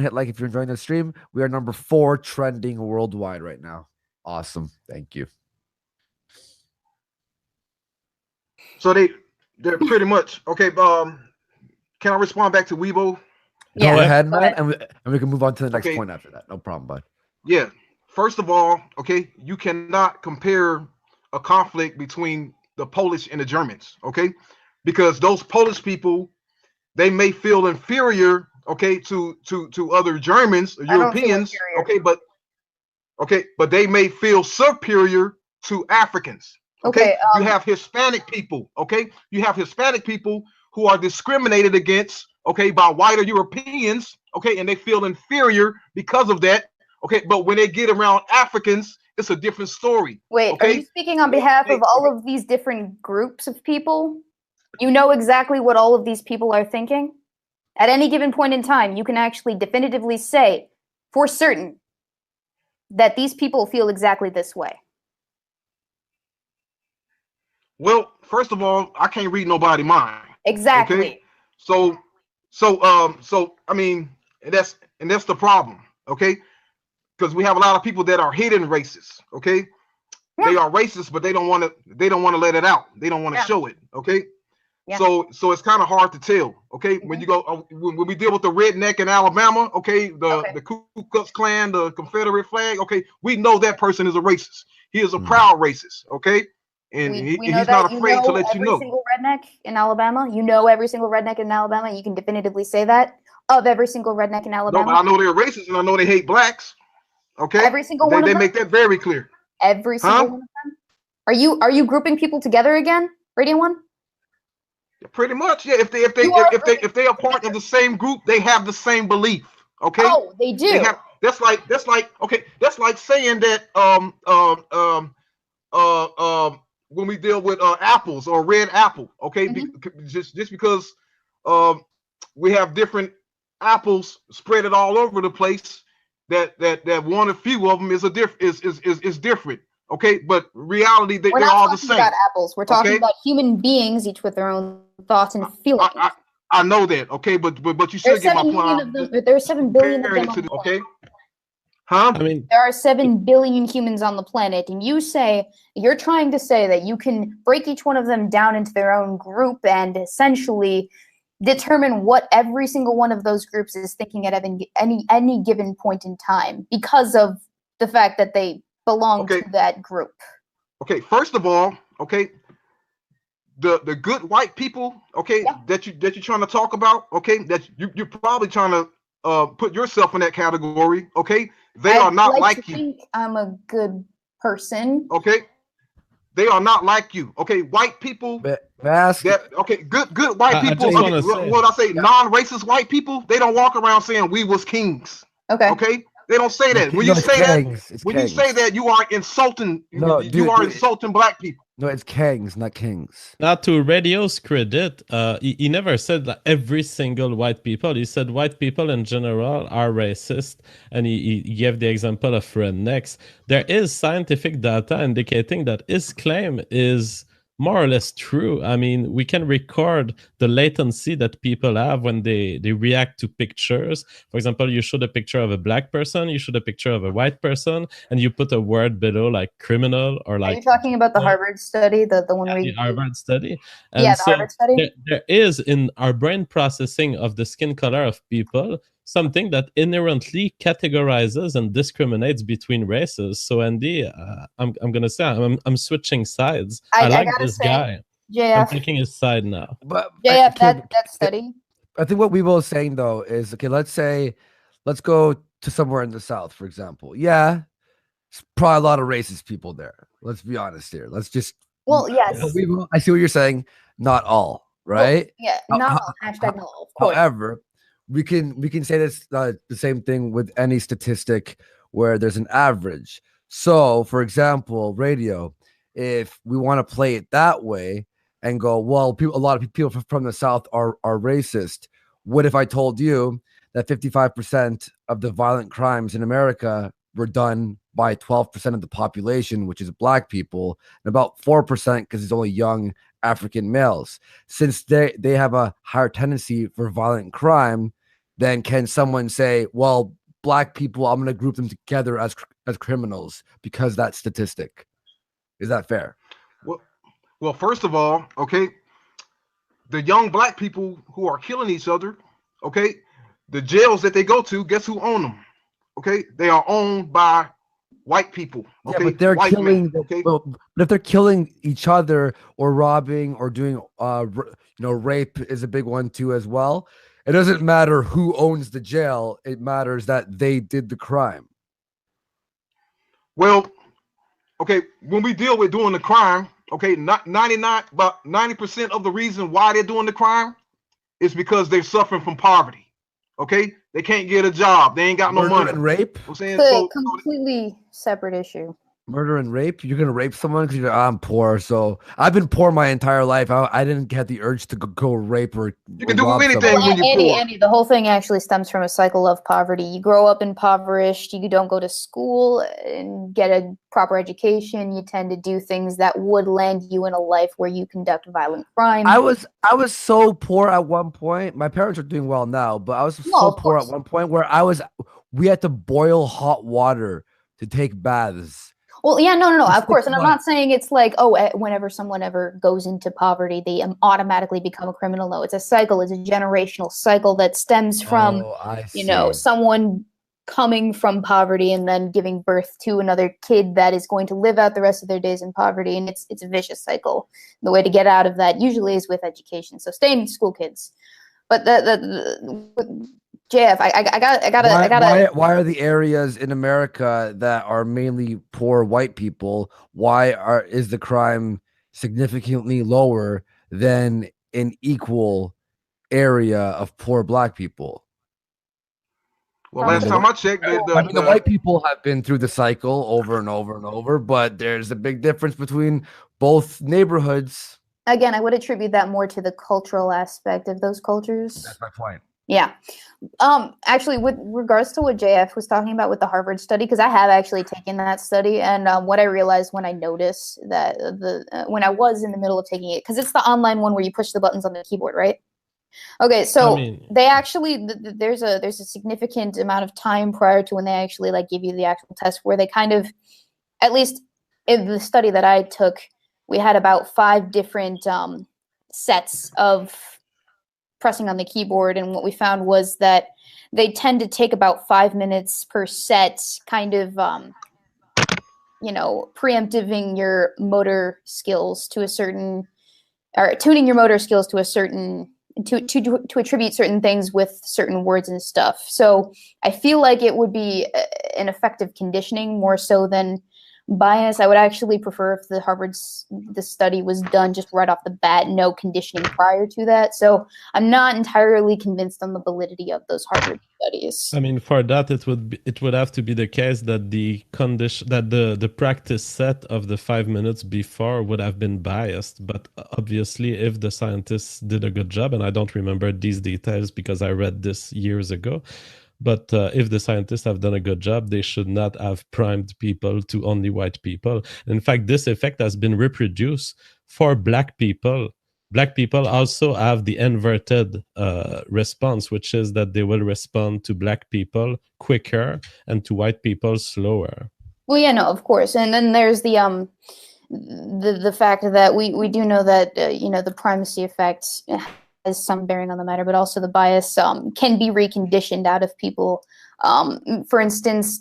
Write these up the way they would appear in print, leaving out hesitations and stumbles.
hit like if you're enjoying the stream. We are number 4 trending worldwide right now. Awesome. Thank you. So they're pretty much okay. Can I respond back to WEEBO? Go ahead, man, and we can move on to the next Okay. point after that. No problem, bud. Yeah. First of all, okay, you cannot compare a conflict between the Polish and the Germans, okay? Because those Polish people, they may feel inferior, okay, to other Germans or Europeans, okay, but they may feel superior to Africans. Okay, you have Hispanic people, okay? You have Hispanic people who are discriminated against, okay, by whiter Europeans, okay, and they feel inferior because of that, okay? But when they get around Africans, it's a different story. Wait, okay? Are you speaking on behalf of all of these different groups of people? You know exactly what all of these people are thinking? At any given point in time, you can actually definitively say for certain that these people feel exactly this way. Well, first of all, I can't read nobody's mind. Exactly. Okay? So I mean, and that's the problem, okay? Because we have a lot of people that are hidden racists, okay? Yeah. They are racist, but they don't want to let it out. They don't want to show it, okay? Yeah. So it's kind of hard to tell, okay? When you go when we deal with the redneck in Alabama, okay, the Ku Klux Klan, the Confederate flag, okay, we know that person is a racist. He is a proud racist, okay? And he's not afraid to let you know. Every single redneck in Alabama, you know every single redneck in Alabama. You can definitively say that of every single redneck in Alabama. No, but I know they're racist and I know they hate blacks. Okay, every single one. They make that very clear. Every single one of them. Are you grouping people together again, Radio1? Yeah, pretty much, yeah. If they are part of the same group, they have the same belief. Okay. Oh, they do. That's like saying that when we deal with apples or red apple, okay, just because we have different apples spread it all over the place, that one or few of them is different, okay, but reality they're all the same. We're not talking about apples. We're talking about human beings, each with their own thoughts and feelings. I know that, okay, but you still get my point. There's 7 billion of them. Okay. Huh? I mean, there are 7 billion humans on the planet, and you're trying to say that you can break each one of them down into their own group and essentially determine what every single one of those groups is thinking at any given point in time because of the fact that they belong to that group. Okay, first of all, okay, the good white people, okay, that you're trying to talk about, okay, that you're probably trying to put yourself in that category, okay. They are not like you. Think I'm a good person. Okay. They are not like you. Okay. White people. Good white people. What I say? Non-racist white people. They don't walk around saying we was kings. Okay. Okay. They don't say that. When you say that, you are insulting. You are insulting black people. No, it's kangs, not kings. Now, to Radio's credit, he never said that every single white people. He said white people in general are racist, and he gave the example of rednecks. There is scientific data indicating that his claim is more or less true. I mean, we can record the latency that people have when they react to pictures. For example, you showed a picture of a black person, you showed a picture of a white person, and you put a word below like criminal or like... Are you talking about the Harvard study? The one where the Harvard study? And the Harvard study? There is in our brain processing of the skin color of people something that inherently categorizes and discriminates between races. So Andy, I'm gonna say I'm switching sides. I like this guy. JF. I'm taking his side now. But JF, that study. I think what WEEBO is saying though is, okay, let's go to somewhere in the South, for example. Yeah, it's probably a lot of racist people there. Let's be honest here. Let's just. Well, yes. WEEBO, I see what you're saying. Not all, right? Well, yeah, not all. Hashtag not all. Of course. However, we can say this the same thing with any statistic where there's an average. So, for example, radio, if we want to play it that way and go, well, a lot of people from the South are racist. What if I told you that 55% of the violent crimes in America were done by 12% of the population, which is black people, and about 4% because it's only young African males? Since they have a higher tendency for violent crime, then can someone say, well, black people, I'm going to group them together as criminals because that statistic? Is that fair? Well, first of all, okay, the young black people who are killing each other, okay, the jails that they go to, guess who own them? Okay, they are owned by white people. Okay, yeah, but they're white killing. men, okay, Well, but if they're killing each other or robbing or doing, rape is a big one too as well. It doesn't matter who owns the jail. It matters that they did the crime. well, okay, when we deal with doing the crime, okay, not 99, about 90% of the reason why they're doing the crime is because they're suffering from poverty. Okay, they can't get a job, they ain't got no Murder money. and rape. I'm saying, It's a so completely separate issue. Murder and rape. You're gonna rape someone because I'm poor. So I've been poor my entire life. I didn't get the urge to go rape or you can do rob anything someone. when you're poor. Andy, the whole thing actually stems from a cycle of poverty. You grow up impoverished, you don't go to school and get a proper education. You tend to do things that would land you in a life where you conduct violent crime. I was so poor at one point. My parents are doing well now, but I was so poor at one point where we had to boil hot water to take baths. Well, yeah, no, of course. And I'm not saying it's like, whenever someone ever goes into poverty, they automatically become a criminal. No, it's a cycle. It's a generational cycle that stems from, someone coming from poverty and then giving birth to another kid that is going to live out the rest of their days in poverty. And it's a vicious cycle. The way to get out of that usually is with education. So stay in school, kids. But JF, I gotta. Why are the areas in America that are mainly poor white people? Is the crime significantly lower than an equal area of poor black people? Well, last time I checked, the white people have been through the cycle over and over and over, but there's a big difference between both neighborhoods. Again, I would attribute that more to the cultural aspect of those cultures. That's my point. Yeah. Actually, with regards to what JF was talking about with the Harvard study, because I have actually taken that study, and what I realized when I noticed that when I was in the middle of taking it, because it's the online one where you push the buttons on the keyboard, right? Okay, so they actually there's a significant amount of time prior to when they actually like give you the actual test where they kind of, at least in the study that I took, we had about 5 different sets of pressing on the keyboard, and what we found was that they tend to take about 5 minutes per set, kind of preempting your motor skills to a certain, or tuning your motor skills to a certain, to attribute certain things with certain words and stuff. So I feel like it would be an effective conditioning more so than bias. I would actually prefer if the study was done just right off the bat, no conditioning prior to that. So I'm not entirely convinced on the validity of those Harvard studies. I mean, for that, it would have to be the case that the practice set of the 5 minutes before would have been biased. But obviously, if the scientists did a good job, and I don't remember these details because I read this years ago, but if the scientists have done a good job, they should not have primed people to only white people. In fact, this effect has been reproduced for black people. Black people also have the inverted response, which is that they will respond to black people quicker and to white people slower. Well, yeah, no, of course. And then there's the fact that we do know that, the primacy effect has some bearing on the matter, but also the bias can be reconditioned out of people. For instance,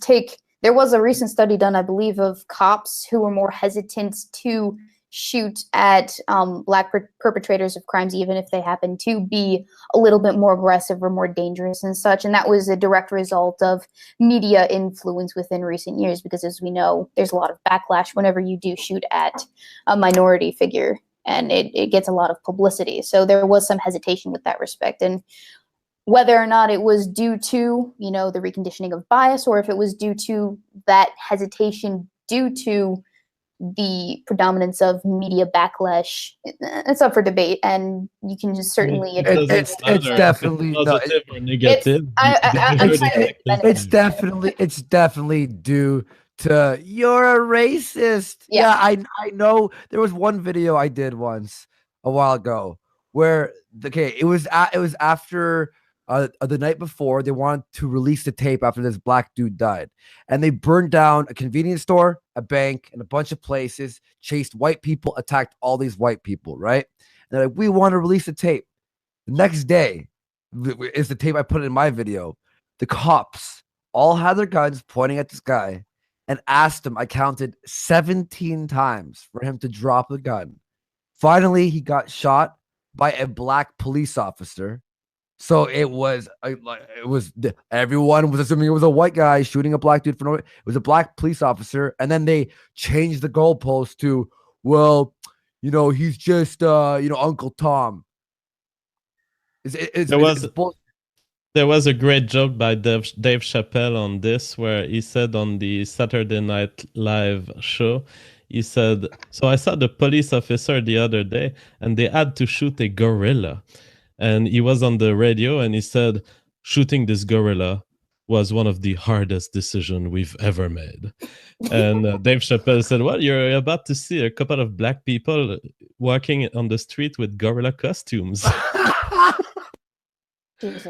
there was a recent study done, I believe, of cops who were more hesitant to shoot at black perpetrators of crimes, even if they happen to be a little bit more aggressive or more dangerous and such. And that was a direct result of media influence within recent years, because as we know, there's a lot of backlash whenever you do shoot at a minority figure, and it gets a lot of publicity. So there was some hesitation with that respect. And whether or not it was due to, the reconditioning of bias, or if it was due to that hesitation due to the predominance of media backlash, it's up for debate, and you can just certainly it's definitely positive or negative. It's definitely due to you're a racist. Yeah, I know. There was one video I did once a while ago where it was after The night before, they wanted to release the tape after this black dude died. And they burned down a convenience store, a bank, and a bunch of places, chased white people, attacked all these white people, right? And they're like, we want to release the tape. The next day is the tape I put in my video. The cops all had their guns pointing at this guy and asked him, I counted 17 times for him to drop the gun. Finally, he got shot by a black police officer. So everyone was assuming it was a white guy shooting a black dude for no. It was a black police officer, and then they changed the goalpost to, well, he's just Uncle Tom. There was a great joke by Dave Chappelle on this, where he said on the Saturday Night Live show, he said, so I saw the police officer the other day, and they had to shoot a gorilla. And he was on the radio, and he said, shooting this gorilla was one of the hardest decisions we've ever made. And Dave Chappelle said, well, you're about to see a couple of black people walking on the street with gorilla costumes. Jesus